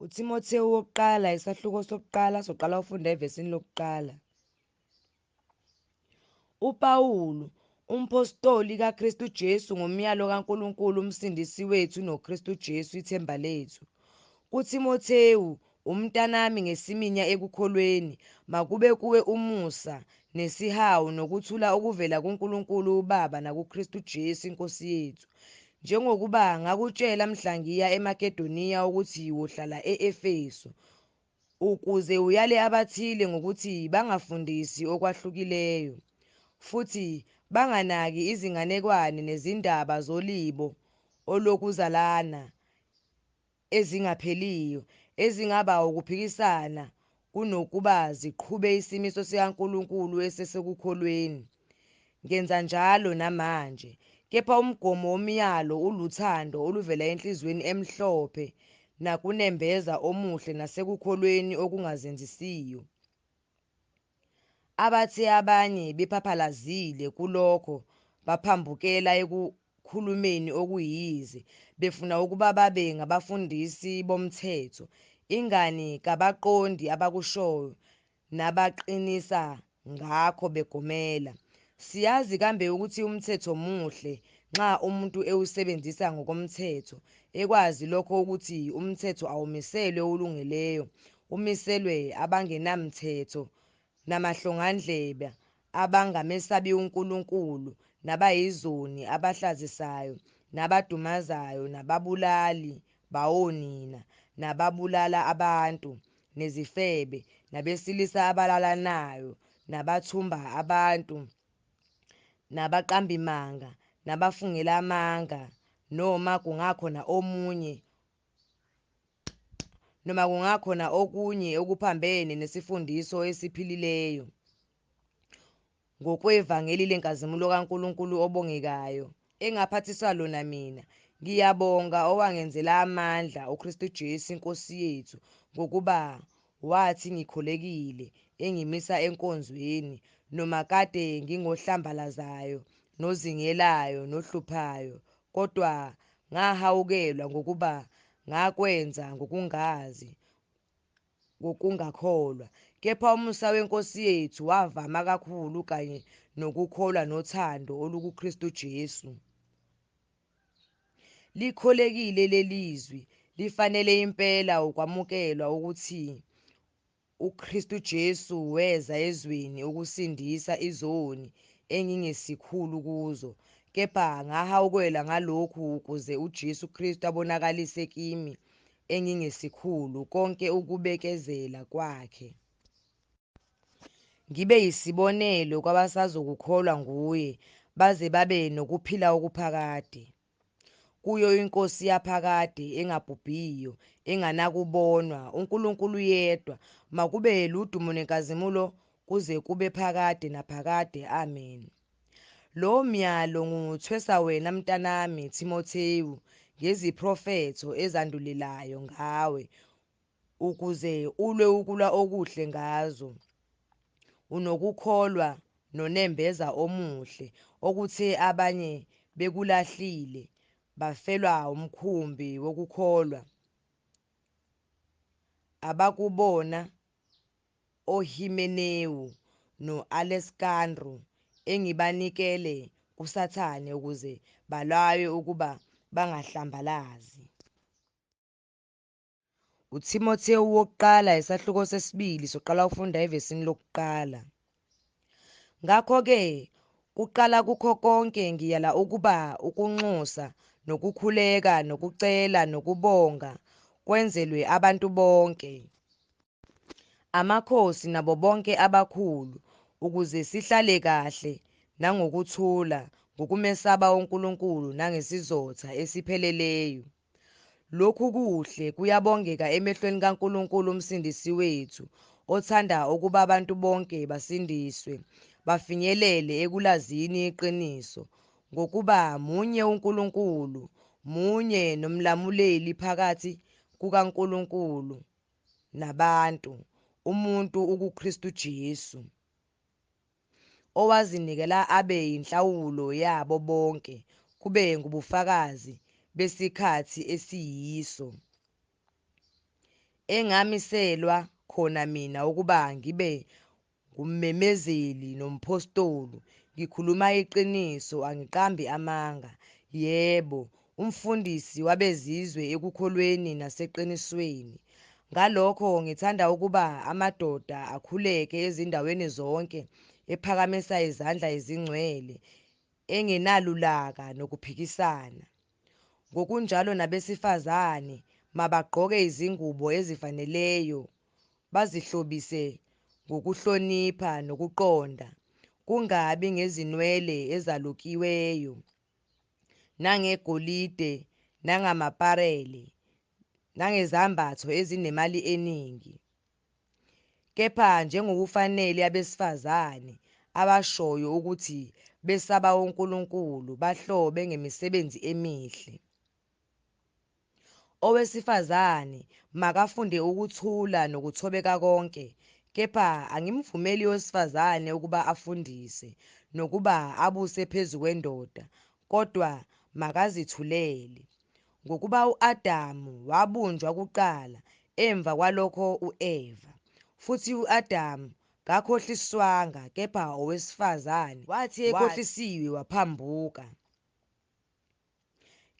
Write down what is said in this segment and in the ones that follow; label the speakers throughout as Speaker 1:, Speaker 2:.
Speaker 1: uTimothewu wokuqala isahluko sokuqala soqala ufunda evesini lokuqala. uPawulu, umpostoli kaKristu Jesu ngomyalo kaNkulunkulu umsindisi wethu noKristu Jesu ithemba lethu. kuTimothewu, umntanami ngesiminya ekukholweni, makube kuwe umusa, nesihawu nokuthula okuvela kuNkulunkulu uBaba nakuKristu Jesu iNkosi yethu. Njengokuba ngakutshela mhla ngiya eMakedoniya ukuthi wohlala e-Efesu, ukuze uyale abathile ngokuthi bangafundisi okwahlukileyo, futhi banganaki izinganekwane nezindaba zolibo olokuzalana ezingapheliyo, ezingaba ukuphikisana kunokuba ziqhube isimiso sikaNkulunkulu esesekukholweni. Ngenza njalo namanje, kepha umgomo womyalo uluthando oluvela enhliziyweni emhlophe nakunembeza omuhle nasekukholweni okungazenzisiyo. Abathi abanye bephaphazile kulokho baphambukela ekukhulumeni okuyize, befuna ukuba babe ngabafundisi bomthetho, ingani kabaqondi abakushoyo nabaqinisa ngakho begomela. Siyazi kambe ukuthi umthetho muhle nxa umuntu ewusebenzisa ngokomthetho, ekwazi lokho ukuthi umthetho awumiselwe olungileyo, umiselwe abangenamthetho namahlongandlebe, abangamesabi uNkulunkulu, nabayizoni, abahlazisayo, nabadumazayo, nababulali bawonina, nababulala abantu, nezifebe, nabesilisa abalalanayo, nabathumba abantu, nabaqambimanga, nabafungela amanga, noma kungakhona okunye okuphambene nesifundiso esiphilileyo ngokwevangeli lenkazimulo kaNkulunkulu obongekayo, engaphathiswa lona mina. Ngiyabonga owangenzela amandla uKristu Jesu iNkosi yethu, ngokuba wathi ngikholekile engimisa enkonzweni, noma kade ngingohlambalazayo, nozingelayo, nohluphayo, kodwa ngahawukelwa ngokuba ngakwenza ngokungazi, ngokungakholwa. Kepha umusa weNkosi yethu wavama kakhulu kanye nokukholwa nothando olukuKristu Jesu. Likholekile lelizwi, lifanele impela ukwamukelwa ukuthi uKristu Jesu weza ezweni ukusindisa izoni engingesikhulu kuzo, kepha ngahawukelwa ngalokhu ukuze uJesu Kristu abonakalise kimi engingesikhulu konke ukubekezela kwakhe, ngibe yisibonelo kwabasazokukholwa nguye baze babe nokuphila okuphakade. Kuyo iNkosi yaphakade engabhubhiyo, enganakubonwa, uNkulunkulu yedwa, makube ludumo nenkazimulo kuze kube phakade naphakade. Amen. Lo myalo nguthwesa wena mntanami Timothewu ngeziprofetho ezandulelayo ngawe, ukuze ulwe ukulwa okuhle ngazo, unokukholwa nonembeza omuhle, okuthe abanye bekulahlile bafelwa umkhumbi wokukholwa, abakubona oHimenewu no-Aleksandru engibanikele kuSathane ukuze balaywe ukuba bangahlambalazi. uTimothewu wokuqala isahluko sesibili soqala ufunda evesini lokuqala. Ngakho-ke kuqala kukho konke ngiyala ukuba ukunxusa nokukhuleka nokucela nokubonga kwenzelwe abantu bonke, amakhosi nabo bonke abakhulu, ukuze sihlale kahle nangokuthula ngokumesaba uNkulunkulu nangesizotha esipheleleyo. Lokhu kuhle kuyabongeka emehlweni kaNkulunkulu umsindisi wethu, othanda ukuba abantu bonke basindiswe, bafinyelele ekulazini iqiniso, ngokuba munye uNkulunkulu, munye nomlamuleli phakathi kukaNkulunkulu nabantu, umuntu uKristu Jesu, owazinikela abe yinhlawulo yabo bonke, kube ngubufakazi besikhathi esiyiso. engamiselwa khona mina ukuba ngibe ngummemezeli nomphostoli. Ngikhuluma iqiniso, angiqambi amanga. Yebo, umfundisi wabezizwe ekukholweni naseqinisweni. Ngalokho ngithanda ukuba amadoda akhuleke ezindaweni zonke, ephakamisa izandla ezingcwele, engenalulaka nokuphikisana. Ngokunjalo nabesifazane mabagqoke izingubo ezifaneleyo, bazihlobise ngokuhlonipha nokuqonda, kungabi ngezinwele ezalukiweyo, nangegolide, nangamaparele, nangezambatho ezinemali eningi, kepha njengokufanele abesifazane abashoyo ukuthi besaba uNkulunkulu bahlobe ngemisebenzi emihle. Owesifazane makafunde ukuthula nokuthobeka konke, kepha angimvumeli owesifazane ukuba afundise nokuba abuse phezu kwendoda, kodwa makazithulele. Ngokuba u-Adamu wabunjwa kuqala, emva kwalokho u-Eva, futhi u-Adamu kakhohliswanga, kepha owesifazane wathi ekhohlisiwe waphambuka.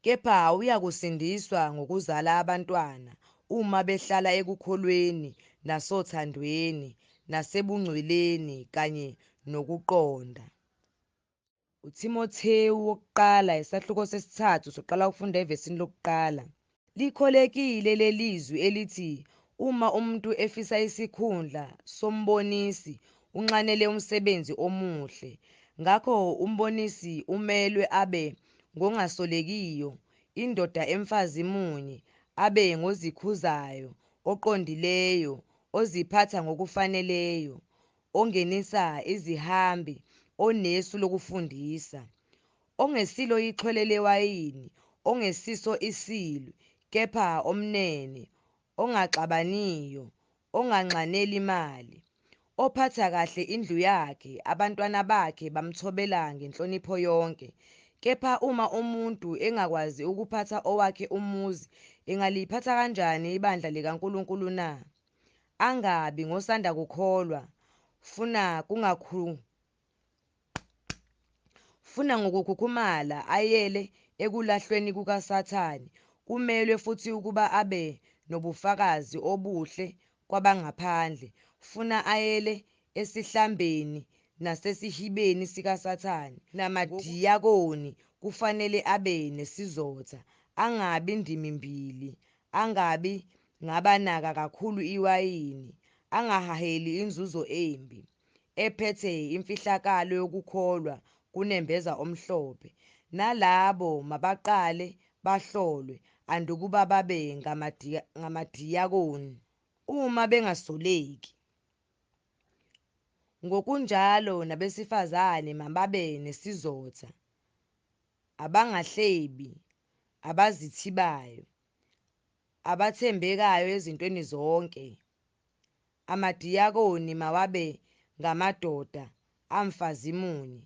Speaker 1: Kepha uyakusindiswa ngokuzala abantwana uma behlala ekukholweni nasothandweni nasebungcweleni kanye nokuqonda. uTimothewu wokuqala isahluko sesithathu soqala ukufunda evesini lokuqala. Likholekile lelizwi elithi uma umuntu efisa isikhundla sombonisi unxanele umsebenzi omuhle. Ngakho umbonisi umelwe abe ngongasolekiyo, indoda emfazi munye, abe ngozikhuzayo, oqondileyo, oziphatha ngokufaneleyo, ongenisa izihambi, onesu lokufundisa, ongesilo ichwele lewayini, ongesiso isilwi, kepha omnene, ongaxabaniyo, onganxaneli mali, ophatha kahle indlu yakhe, abantwana bakhe bamthobela ngenhlonipho yonke. Kepha uma umuntu engakwazi ukuphatha owakhe umuzi, engaliphatha kanjani ibandla likaNkulunkulu na? Angabi ngosanda kukholwa, funa ngokukhukhumala ayele ekulahlweni kukaSathane. Kumelwe futhi ukuba abe nobufakazi obuhle kwabangaphandle, funa ayele esihlambeni nasesihibeni sikaSathane. Namadiyakoni kufanele abe nesizotha, angabi ndimimbili, angabi ngabanaka kakhulu iwayini, angahaheli inzuzo embi, ephethe imfihlakalo yokukholwa kunembeza omhlophe. Nalabo mabaqale bahlolwe, andukuba babe ngamadiyakoni uma bengasoleki. Ngokunjalo nabesifazane mababe nesizotha, abangahlebi, abazithibayo, abathembekayo ezintweni zonke. Amadiyakoni mawabe ngamadoda amfazi munye,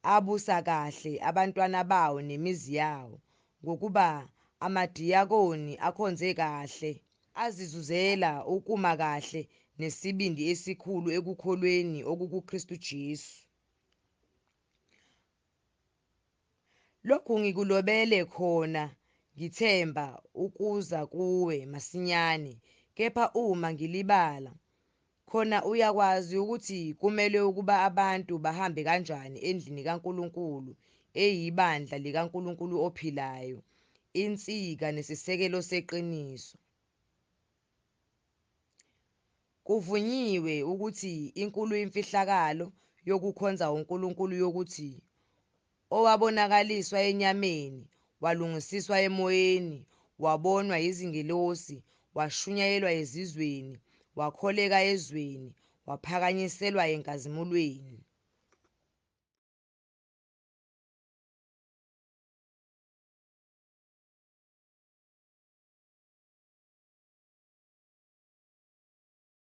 Speaker 1: abusa kahle abantwana bawo nemizi yawo, ngokuba amadiyakoni akhonze kahle, azizuzela ukuma kahle nesibindi esikhulu ekukholweni okukuKristu Jesu. Lokhu ngikulobele khona ngithemba ukuza kuwe masinyane, kepha uma ngilibala khona uyakwazi ukuthi kumele ukuba abantu bahambe kanjani endlini kaNkulunkulu, eyibandla likaNkulunkulu ophilayo, insika nesisekelo seqiniso. Kuvunyiwe ukuthi inkulu imfihlakalo yokukhonza uNkulunkulu yokuthi owabonakaliswa enyameni, walungisiswa emoyeni, wabonwa yizingelosi, washunyayelwa ezizweni, wakholeka ezweni, waphakanyiselwa enkazimulweni.